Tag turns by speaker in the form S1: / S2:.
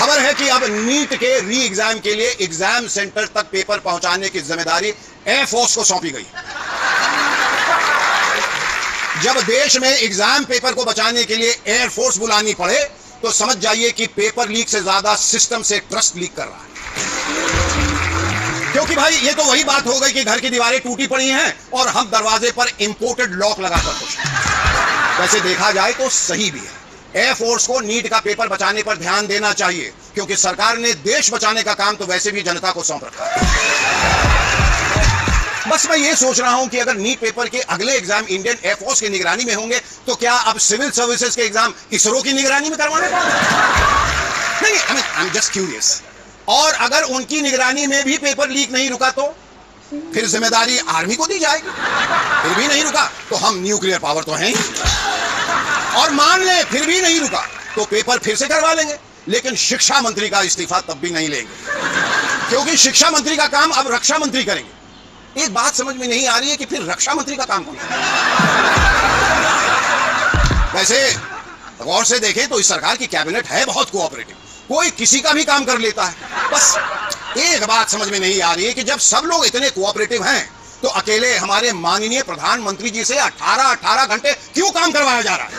S1: खबर है कि अब नीट के री एग्जाम के लिए एग्जाम सेंटर तक पेपर पहुंचाने की जिम्मेदारी एयरफोर्स को सौंपी गई। जब देश में एग्जाम पेपर को बचाने के लिए एयरफोर्स बुलानी पड़े तो समझ जाइए कि पेपर लीक से ज्यादा सिस्टम से ट्रस्ट लीक कर रहा है। क्योंकि भाई ये तो वही बात हो गई कि घर की दीवारें टूटी पड़ी हैं और हम दरवाजे पर इंपोर्टेड लॉक लगाकर खुश हैं। वैसे देखा जाए तो सही भी है। एयरफोर्स को नीट का पेपर बचाने पर ध्यान देना चाहिए, क्योंकि सरकार ने देश बचाने का काम तो वैसे भी जनता को सौंप रखा है। बस मैं ये सोच रहा हूं कि अगर नीट पेपर के अगले एग्जाम इंडियन एयरफोर्स की निगरानी में होंगे तो क्या अब सिविल सर्विसेज के एग्जाम इसरो की निगरानी में करवाने पड़ेंगे? नहीं, आई एम जस्ट क्यूरियस। और अगर उनकी निगरानी में भी पेपर लीक नहीं रुका तो फिर जिम्मेदारी आर्मी को दी जाएगी। फिर भी नहीं रुका तो हम न्यूक्लियर पावर तो हैं ही, और मान ले फिर भी नहीं रुका तो पेपर फिर से करवा लेंगे, लेकिन शिक्षा मंत्री का इस्तीफा तब भी नहीं लेंगे, क्योंकि शिक्षा मंत्री का काम अब रक्षा मंत्री करेंगे। एक बात समझ में नहीं आ रही है कि फिर रक्षा मंत्री का काम कौन है? वैसे गौर से देखें तो इस सरकार की कैबिनेट है बहुत कोऑपरेटिव, कोई किसी का भी काम कर लेता है। बस एक बात समझ में नहीं आ रही है कि जब सब लोग इतने कोऑपरेटिव हैं तो अकेले हमारे माननीय प्रधानमंत्री जी से 18 घंटे क्यों काम करवाया जा रहा है?